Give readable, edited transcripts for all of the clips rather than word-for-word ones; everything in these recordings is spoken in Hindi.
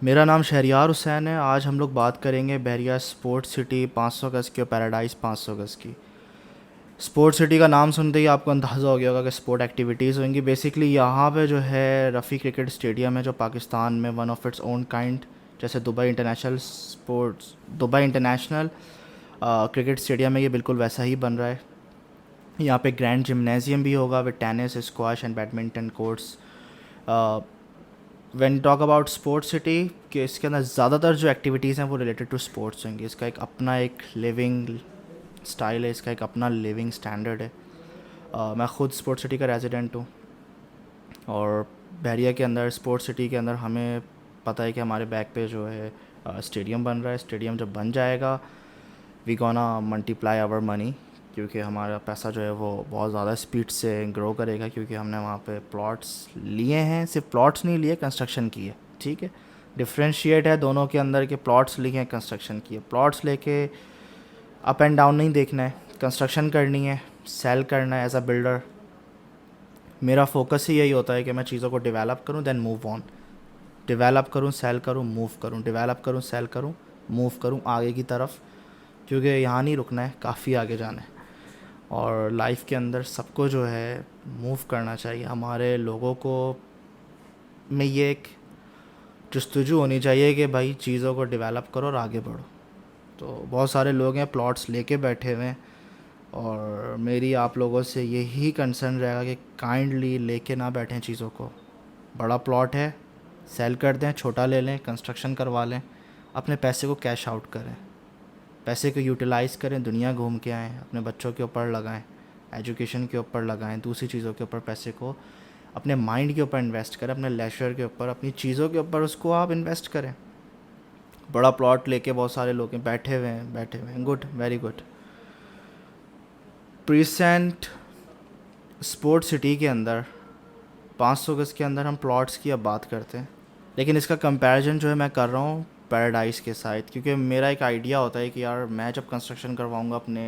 मेरा नाम शहरियार हुसैन है। आज हम लोग बात करेंगे बहरिया स्पोर्ट्स सिटी 500 गज़ की और पैराडाइज 500 गज़ की। स्पोर्ट्स सिटी का नाम सुनते ही आपको अंदाज़ा हो गया होगा कि स्पोर्ट एक्टिविटीज़ होंगी। बेसिकली यहाँ पे जो है रफ़ी क्रिकेट स्टेडियम है जो पाकिस्तान में one of its own kind, जैसे दुबई इंटरनेशनल क्रिकेट स्टेडियम है, ये बिल्कुल वैसा ही बन रहा है। यहाँ पे ग्रैंड जिमनेजियम भी होगा with tennis, squash and badminton courts. When talk about sports city कि इसके अंदर ज़्यादातर जो एक्टिविटीज़ हैं वो रिलेटेड टू स्पोर्ट्स होंगी। इसका एक अपना एक लिविंग स्टाइल है, इसका एक अपना लिविंग स्टैंडर्ड है। मैं ख़ुद स्पोर्ट्स सिटी का रेजिडेंट हूँ और बहरिया के अंदर स्पोर्ट्स सिटी के अंदर हमें पता है कि हमारे बैक पे जो है स्टेडियम बन रहा है। स्टेडियम जब बन जाएगा we gonna multiply our money, क्योंकि हमारा पैसा जो है वो बहुत ज़्यादा स्पीड से ग्रो करेगा, क्योंकि हमने वहाँ पे प्लॉट्स लिए हैं। सिर्फ प्लॉट्स नहीं लिए, कंस्ट्रक्शन की है। ठीक है, डिफ्रेंशिएट है दोनों के अंदर के प्लॉट्स लिए हैं, कंस्ट्रक्शन की है। प्लॉट्स लेके अप एंड डाउन नहीं देखना है, कंस्ट्रक्शन करनी है, सेल करना है। एज अ बिल्डर मेरा फोकस ही यही होता है कि मैं चीज़ों को डेवलप करूँ देन मूव ऑन। डेवलप करूँ, सेल करूँ, मूव करूँ, डेवलप करूँ, सेल करूँ, मूव करूँ आगे की तरफ, क्योंकि यहाँ नहीं रुकना है, काफ़ी आगे जाना है। और लाइफ के अंदर सबको जो है मूव करना चाहिए। हमारे लोगों को में ये एक जस्तजू होनी चाहिए कि भाई चीज़ों को डेवलप करो और आगे बढ़ो। तो बहुत सारे लोग हैं प्लॉट्स लेके बैठे हुए हैं, और मेरी आप लोगों से यही कंसर्न रहेगा कि काइंडली लेके ना बैठें चीज़ों को। बड़ा प्लॉट है, सेल कर दें, छोटा ले लें, कंस्ट्रक्शन करवा लें, अपने पैसे को कैश आउट करें, पैसे को यूटिलाइज़ करें, दुनिया घूम के आएँ, अपने बच्चों के ऊपर लगाएं, एजुकेशन के ऊपर लगाएं, दूसरी चीज़ों के ऊपर पैसे को, अपने माइंड के ऊपर इन्वेस्ट करें, अपने लेजर के ऊपर, अपनी चीज़ों के ऊपर उसको आप इन्वेस्ट करें। बड़ा प्लॉट लेके बहुत सारे लोग हैं बैठे हुए हैं। Good, very good. Precinct sport city के अंदर 500 गज़ के अंदर हम प्लॉट्स की अब बात करते हैं, लेकिन इसका कंपैरिजन जो है मैं कर रहा हूँ पैराडाइज़ के साथ, क्योंकि मेरा एक आइडिया होता है कि यार मैं जब कंस्ट्रक्शन करवाऊँगा अपने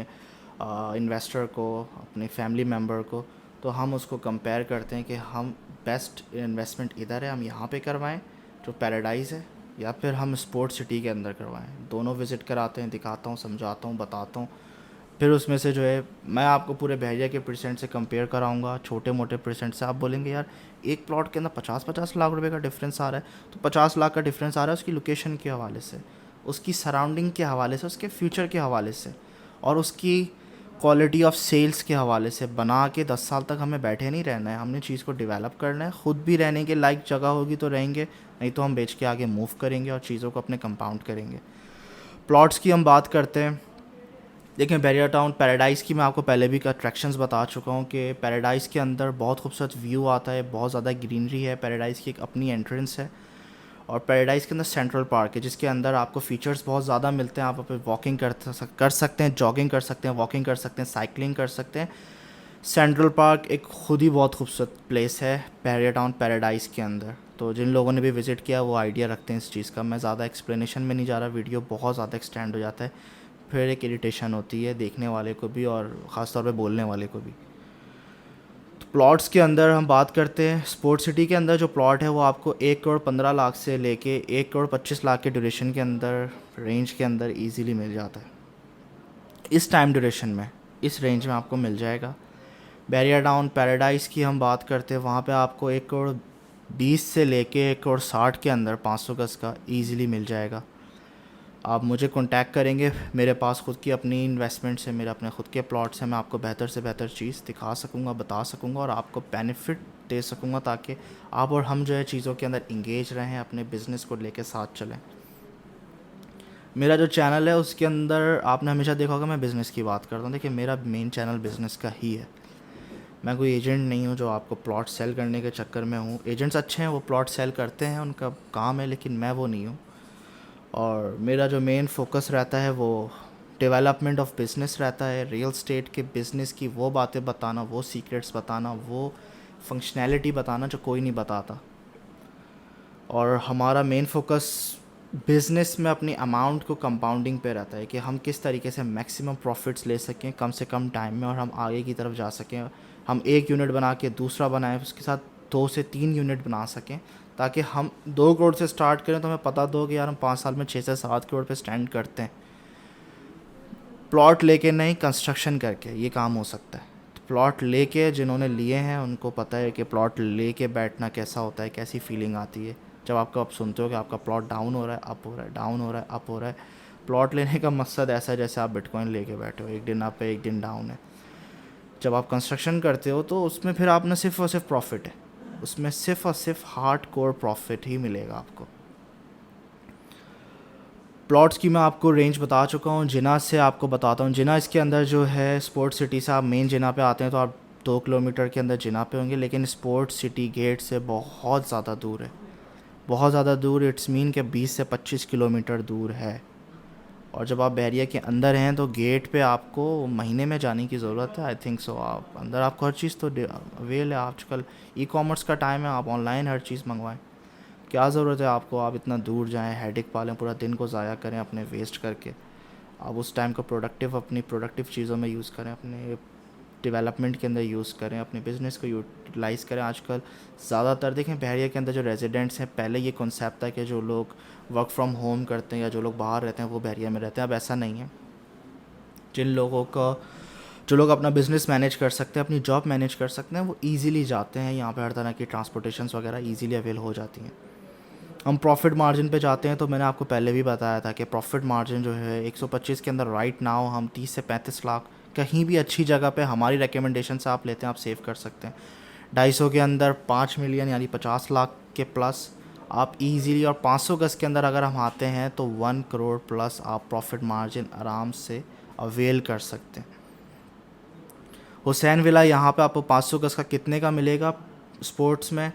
इन्वेस्टर को, अपने फैमिली मेम्बर को, तो हम उसको कंपेयर करते हैं कि हम बेस्ट इन्वेस्टमेंट इधर है, हम यहाँ पे करवाएं जो पैराडाइज़ है, या फिर हम स्पोर्ट्स सिटी के अंदर करवाएं। दोनों विज़िट कराते हैं, दिखाता हूँ, समझाता हूँ, बताता हूँ। फिर उसमें से जो है मैं आपको पूरे बहरिया के परसेंट से कंपेयर कराऊंगा, छोटे मोटे परसेंट से। आप बोलेंगे यार एक प्लॉट के अंदर 50-50 लाख रुपए का डिफरेंस आ रहा है, तो 50 लाख का डिफरेंस आ रहा है उसकी लोकेशन के हवाले से, उसकी सराउंडिंग के हवाले से, उसके फ्यूचर के हवाले से, और उसकी क्वालिटी ऑफ सेल्स के हवाले से। बना के 10 साल तक हमें बैठे नहीं रहना है, हमने चीज़ को डेवलप करना है। ख़ुद भी रहने के लायक जगह होगी तो रहेंगे, नहीं तो हम बेच के आगे मूव करेंगे और चीज़ों को अपने कंपाउंड करेंगे। प्लॉट्स की हम बात करते हैं। देखिए बैरियर टाउन पैराडाइज़ की मैं आपको पहले भी अट्रैक्शंस बता चुका हूँ कि पैराडाइज़ के अंदर बहुत खूबसूरत व्यू आता है, बहुत ज़्यादा ग्रीनरी है। पैराडाइज़ की एक अपनी एंट्रेंस है, और पैराडाइज़ के अंदर सेंट्रल पार्क है जिसके अंदर आपको फ़ीचर्स बहुत ज़्यादा मिलते हैं। आप पे वॉकिंग कर सकते हैं, जॉगिंग कर सकते हैं, वॉकिंग कर सकते हैं, साइकिलिंग कर सकते हैं। सेंट्रल पार्क एक खुद ही बहुत खूबसूरत प्लेस है बैरियर टाउन पैराडाइज़ के अंदर। तो जिन लोगों ने भी विज़िट किया वो आइडिया रखते हैं इस चीज़ का। मैं ज़्यादा एक्सप्लेनेशन में नहीं जा रहा, वीडियो बहुत ज़्यादा एक्सटेंड हो जाता है, फिर एक इरिटेशन होती है देखने वाले को भी और ख़ास तौर पे बोलने वाले को भी। तो प्लॉट्स के अंदर हम बात करते हैं। स्पोर्ट्स सिटी के अंदर जो प्लॉट है वो आपको 1 करोड़ 15 लाख से लेके 1 करोड़ 25 लाख के ड्यूरेशन के अंदर, रेंज के अंदर इजीली मिल जाता है। इस टाइम ड्यूरेशन में, इस रेंज में आपको मिल जाएगा। बैरियर टाउन पैराडाइज़ की हम बात करते हैं, वहाँ पे आपको 1 करोड़ 20 से लेके 1 करोड़ 60 के अंदर 500 गज़ का ईज़िली मिल जाएगा। आप मुझे कांटेक्ट करेंगे, मेरे पास खुद की अपनी इन्वेस्टमेंट्स है, मेरे अपने खुद के प्लॉट्स हैं, मैं आपको बेहतर से बेहतर चीज़ दिखा सकूँगा, बता सकूँगा और आपको बेनिफिट दे सकूँगा, ताकि आप और हम जो है चीज़ों के अंदर इंगेज रहें, अपने बिज़नेस को लेके साथ चलें। मेरा जो चैनल है उसके अंदर आपने हमेशा देखा होगा मैं बिज़नेस की बात करता हूँ। देखिए मेरा मेन चैनल बिज़नेस का ही है। मैं कोई एजेंट नहीं हूँ जो आपको प्लॉट सेल करने के चक्कर में हूँ। एजेंट्स अच्छे हैं, वो प्लॉट सेल करते हैं, उनका काम है, लेकिन मैं वो नहीं हूँ। और मेरा जो मेन फोकस रहता है वो डेवलपमेंट ऑफ बिज़नेस रहता है। रियल स्टेट के बिज़नेस की वो बातें बताना, वो सीक्रेट्स बताना, वो फंक्शनैलिटी बताना जो कोई नहीं बताता। और हमारा मेन फोकस बिज़नेस में अपनी अमाउंट को कंपाउंडिंग पे रहता है कि हम किस तरीके से मैक्सिमम प्रॉफिट्स ले सकें कम से कम टाइम में, और हम आगे की तरफ जा सकें। हम एक यूनिट बना के दूसरा बनाएं, उसके साथ 2 से 3 यूनिट बना सकें, ताकि हम 2 करोड़ से स्टार्ट करें तो हमें पता दो कि यार हम 5 साल में 6 से 7 करोड़ पे स्टैंड करते हैं। प्लॉट लेके नहीं, कंस्ट्रक्शन करके ये काम हो सकता है। तो प्लॉट लेके जिन्होंने लिए हैं उनको पता है कि प्लॉट लेके बैठना कैसा होता है, कैसी फीलिंग आती है जब आपको आप सुनते हो कि आपका प्लॉट डाउन हो रहा है, अप हो रहा है, डाउन हो रहा है, अप हो रहा है। प्लॉट लेने का मकसद ऐसा है जैसे आप बिटकॉइन लेके बैठे हो, एक दिन अप है एक दिन डाउन है। जब आप कंस्ट्रक्शन करते हो तो उसमें फिर आप ना सिर्फ और सिर्फ प्रॉफिट है, उसमें सिर्फ और सिर्फ हार्ड कोर प्रॉफिट ही मिलेगा आपको। प्लॉट्स की मैं आपको रेंज बता चुका हूँ। जिना से आपको बताता हूँ, जिना इसके अंदर जो है स्पोर्ट्स सिटी से आप मेन जिना पे आते हैं तो आप 2 किलोमीटर के अंदर जिना पे होंगे, लेकिन स्पोर्ट्स सिटी गेट से बहुत ज़्यादा दूर है, बहुत ज़्यादा दूर। इट्स मीन के 20 से 25 किलोमीटर दूर है। और जब आप बैरिया के अंदर हैं तो गेट पे आपको महीने में जाने की ज़रूरत है, आई थिंक सो। आप अंदर आपको हर चीज़ तो अवेल है, आजकल ई कॉमर्स का टाइम है, आप ऑनलाइन हर चीज़ मंगवाएं। क्या ज़रूरत है आपको आप इतना दूर जाएं, हेडेक पालें, पूरा दिन को ज़ाया करें अपने वेस्ट करके। आप उस टाइम को अपनी प्रोडक्टिव चीज़ों में यूज़ करें, अपने डेवलपमेंट के अंदर यूज़ करें, अपने बिज़नेस को यूटिलाइज़ करें। आजकल ज़्यादातर देखें बहरिया के अंदर जो रेजिडेंट्स हैं, पहले ये कॉन्सेप्ट था कि जो लोग वर्क फ्रॉम होम करते हैं या जो लोग बाहर रहते हैं वो बहरिया में रहते हैं। अब ऐसा नहीं है। जो लोग अपना बिज़नेस मैनेज कर सकते हैं, अपनी जॉब मैनेज कर सकते हैं, वो ईज़िली जाते हैं यहाँ पे। हर तरह की ट्रांसपोर्टेशंस वगैरह ईज़िली अवेल हो जाती हैं। हम प्रॉफिट मार्जिन पे जाते हैं तो मैंने आपको पहले भी बताया था कि प्रॉफिट मार्जिन जो है 125 के अंदर राइट नाउ हम 30 से 35 लाख कहीं भी अच्छी जगह पे हमारी रिकमेंडेशन से आप लेते हैं, आप सेव कर सकते हैं। 250 के अंदर 5 मिलियन यानी 50 लाख के प्लस आप इजीली, और 500 गज़ के अंदर अगर हम आते हैं तो 1 करोड़ प्लस आप प्रॉफिट मार्जिन आराम से अवेल कर सकते हैं। हुसैन विला यहाँ पे आपको 500 गज़ का कितने का मिलेगा स्पोर्ट्स में?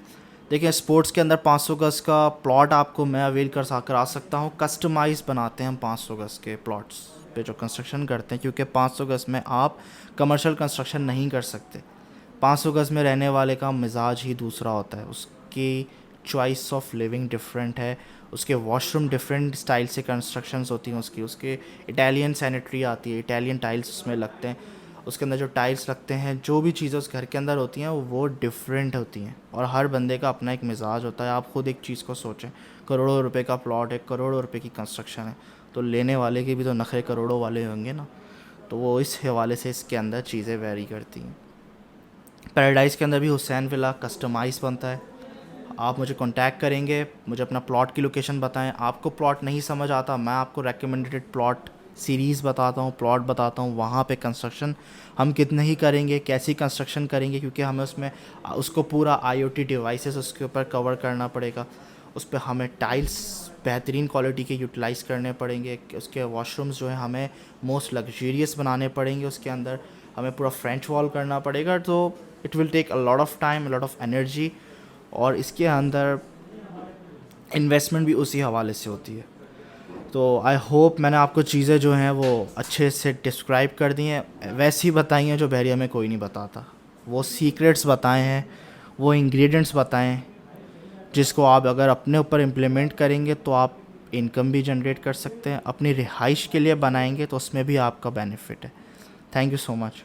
देखिए स्पोर्ट्स के अंदर 500 गज़ का प्लॉट आपको मैं अवेल करा सकता हूँ। कस्टमाइज़ बनाते हैं हम 500 गज़ के प्लॉट्स पे जो कंस्ट्रक्शन करते हैं, क्योंकि 500 गज़ में आप कमर्शियल कंस्ट्रक्शन नहीं कर सकते। 500 गज़ में रहने वाले का मिजाज ही दूसरा होता है, उसकी चॉइस ऑफ लिविंग डिफरेंट है, उसके वॉशरूम डिफरेंट स्टाइल से कंस्ट्रक्शंस होती हैं उसके इटालियन सैनिटरी आती है, इटालियन टाइल्स उसमें लगते हैं, उसके अंदर जो टाइल्स लगते हैं, जो भी चीज़ें उस घर के अंदर होती हैं वो डिफरेंट होती हैं। और हर बंदे का अपना एक मिजाज होता है। आप ख़ुद एक चीज़ को सोचें, करोड़ों रुपए का प्लॉट है, करोड़ों रुपए की कंस्ट्रक्शन है, तो लेने वाले के भी तो नखरे करोड़ों वाले होंगे ना। तो वो इस हवाले से इसके अंदर चीज़ें वेरी करती हैं। पैराडाइज़ के अंदर भी हुसैन विला कस्टमाइज़ बनता है। आप मुझे कांटेक्ट करेंगे, मुझे अपना प्लॉट की लोकेशन बताएं। आपको प्लॉट नहीं समझ आता, मैं आपको रेकमेंडेड प्लॉट सीरीज़ बताता हूँ, प्लॉट बताता हूँ, वहाँ पे कंस्ट्रक्शन हम कितने ही करेंगे, कैसी कंस्ट्रक्शन करेंगे, क्योंकि हमें उसमें उसको पूरा IoT डिवाइसेस उसके ऊपर कवर करना पड़ेगा। उस पर हमें टाइल्स बेहतरीन क्वालिटी के यूटिलाइज़ करने पड़ेंगे। उसके वॉशरूम्स जो है हमें मोस्ट लग्जरियस बनाने पड़ेंगे, उसके अंदर हमें पूरा फ्रेंच वॉल करना पड़ेगा। तो it will take a lot of time, a lot of energy, और इसके अंदर इन्वेस्टमेंट भी उसी हवाले से होती है। तो आई होप मैंने आपको चीज़ें जो हैं वो अच्छे से डिस्क्राइब कर दी हैं, वैसी बताई हैं जो बहरिया में कोई नहीं बताता। वो सीक्रेट्स बताए हैं, वो इंग्रेडिएंट्स बताएं जिसको आप अगर अपने ऊपर इम्प्लीमेंट करेंगे तो आप इनकम भी जनरेट कर सकते हैं। अपनी रिहाइश के लिए बनाएंगे तो उसमें भी आपका बेनिफिट है। Thank you so much.